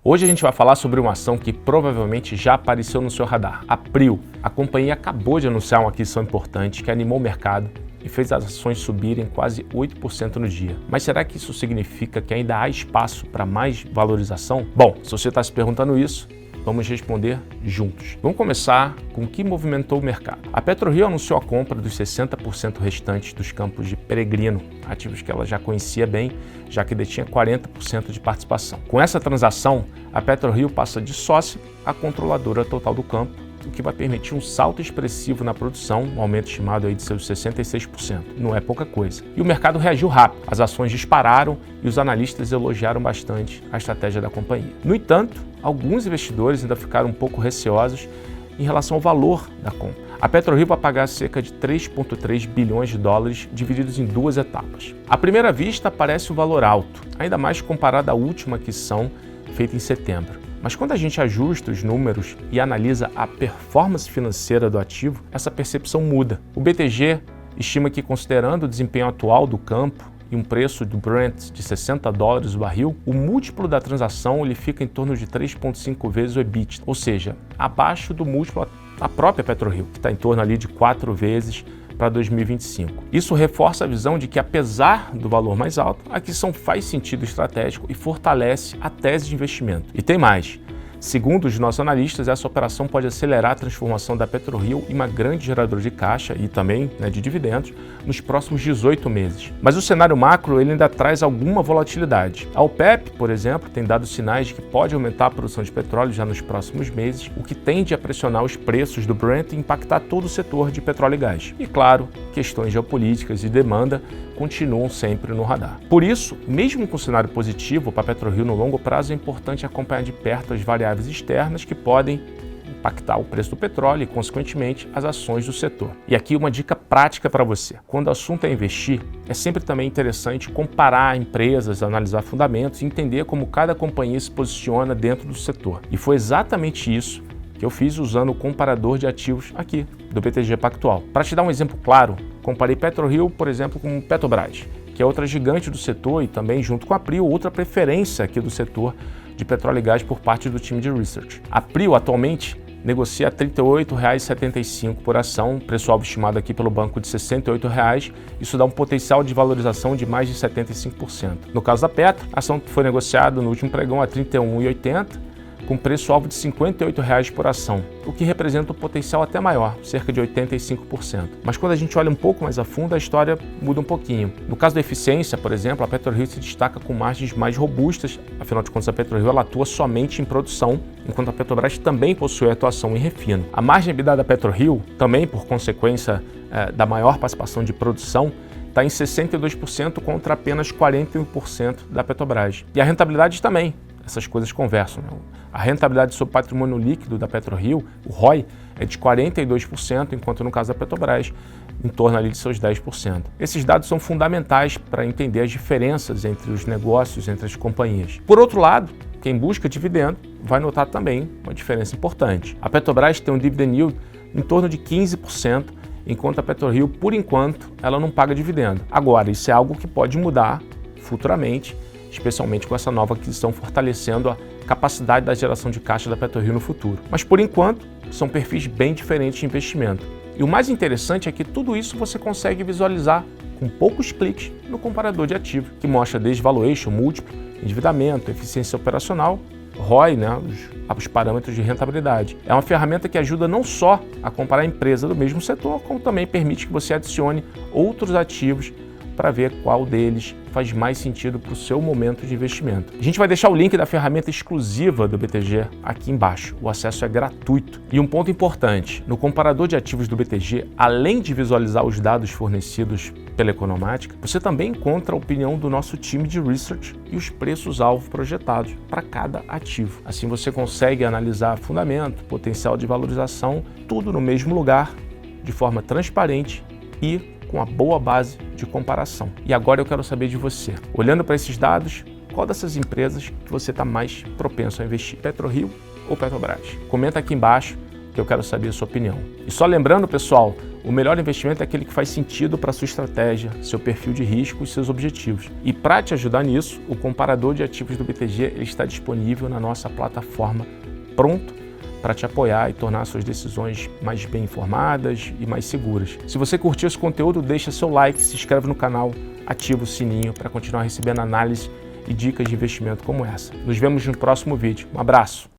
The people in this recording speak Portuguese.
Hoje a gente vai falar sobre uma ação que provavelmente já apareceu no seu radar, a Prio. A companhia acabou de anunciar uma aquisição importante que animou o mercado e fez as ações subirem quase 8% no dia. Mas será que isso significa que ainda há espaço para mais valorização? Bom, se você está se perguntando isso, vamos responder juntos. Vamos começar com o que movimentou o mercado. A PetroRio anunciou a compra dos 60% restantes dos campos de Peregrino, ativos que ela já conhecia bem, já que detinha 40% de participação. Com essa transação, a PetroRio passa de sócia a controladora total do campo, o que vai permitir um salto expressivo na produção, um aumento estimado aí de seus 66%. Não é pouca coisa. E o mercado reagiu rápido. As ações dispararam e os analistas elogiaram bastante a estratégia da companhia. No entanto, alguns investidores ainda ficaram um pouco receosos em relação ao valor da compra. A PetroRio vai pagar cerca de 3,3 bilhões de dólares divididos em duas etapas. À primeira vista, parece um valor alto, ainda mais comparado à última aquisição feita em setembro. Mas quando a gente ajusta os números e analisa a performance financeira do ativo, essa percepção muda. O BTG estima que, considerando o desempenho atual do campo e um preço do Brent de $60 o barril, o múltiplo da transação ele fica em torno de 3,5 vezes o EBITDA, ou seja, abaixo do múltiplo da própria PetroRio, que está em torno ali de 4 vezes para 2025. Isso reforça a visão de que, apesar do valor mais alto, a aquisição faz sentido estratégico e fortalece a tese de investimento. E tem mais. Segundo os nossos analistas, essa operação pode acelerar a transformação da PetroRio em uma grande geradora de caixa e também de dividendos nos próximos 18 meses. Mas o cenário macro ele ainda traz alguma volatilidade. A OPEP, por exemplo, tem dado sinais de que pode aumentar a produção de petróleo já nos próximos meses, o que tende a pressionar os preços do Brent e impactar todo o setor de petróleo e gás. E claro, questões geopolíticas e demanda continuam sempre no radar. Por isso, mesmo com cenário positivo para a PetroRio no longo prazo, é importante acompanhar de perto as variáveis externas que podem impactar o preço do petróleo e, consequentemente, as ações do setor. E aqui uma dica prática para você. Quando o assunto é investir, é sempre também interessante comparar empresas, analisar fundamentos e entender como cada companhia se posiciona dentro do setor. E foi exatamente isso que eu fiz usando o comparador de ativos aqui, do BTG Pactual. Para te dar um exemplo claro, comparei PetroRio, por exemplo, com Petrobras, que é outra gigante do setor e também, junto com a Prio, outra preferência aqui do setor de petróleo e gás por parte do time de research. A Prio atualmente negocia a R$ 38,75 por ação, preço-alvo estimado aqui pelo banco de R$ 68,00. Isso dá um potencial de valorização de mais de 75%. No caso da Petro, a ação foi negociada no último pregão a R$ 31,80, com preço-alvo de R$ 58,00 por ação, o que representa um potencial até maior, cerca de 85%. Mas quando a gente olha um pouco mais a fundo, a história muda um pouquinho. No caso da eficiência, por exemplo, a PetroRio se destaca com margens mais robustas, afinal de contas a PetroRio ela atua somente em produção, enquanto a Petrobras também possui atuação em refino. A margem EBITDA da PetroRio, também por consequência da maior participação de produção, está em 62% contra apenas 41% da Petrobras. E a rentabilidade também. Essas coisas conversam. A rentabilidade sobre patrimônio líquido da PetroRio, o ROI, é de 42%, enquanto no caso da Petrobras, em torno ali de seus 10%. Esses dados são fundamentais para entender as diferenças entre os negócios, entre as companhias. Por outro lado, quem busca dividendo vai notar também uma diferença importante. A Petrobras tem um dividend yield em torno de 15%, enquanto a PetroRio, por enquanto, ela não paga dividendo. Agora, isso é algo que pode mudar futuramente, especialmente com essa nova aquisição fortalecendo a capacidade da geração de caixa da PetroRio no futuro. Mas, por enquanto, são perfis bem diferentes de investimento. E o mais interessante é que tudo isso você consegue visualizar com poucos cliques no comparador de ativos, que mostra desde valuation, múltiplo, endividamento, eficiência operacional, ROI, os parâmetros de rentabilidade. É uma ferramenta que ajuda não só a comparar a empresa do mesmo setor, como também permite que você adicione outros ativos para ver qual deles faz mais sentido para o seu momento de investimento. A gente vai deixar o link da ferramenta exclusiva do BTG aqui embaixo. O acesso é gratuito. E um ponto importante, no comparador de ativos do BTG, além de visualizar os dados fornecidos pela Economática, você também encontra a opinião do nosso time de research e os preços-alvo projetados para cada ativo. Assim você consegue analisar fundamento, potencial de valorização, tudo no mesmo lugar, de forma transparente e com uma boa base de comparação. E agora eu quero saber de você. Olhando para esses dados, qual dessas empresas que você está mais propenso a investir? PetroRio ou Petrobras? Comenta aqui embaixo que eu quero saber a sua opinião. E só lembrando, pessoal, o melhor investimento é aquele que faz sentido para a sua estratégia, seu perfil de risco e seus objetivos. E para te ajudar nisso, o comparador de ativos do BTG ele está disponível na nossa plataforma, pronto para te apoiar e tornar suas decisões mais bem informadas e mais seguras. Se você curtiu esse conteúdo, deixa seu like, se inscreve no canal, ativa o sininho para continuar recebendo análise e dicas de investimento como essa. Nos vemos no próximo vídeo. Um abraço!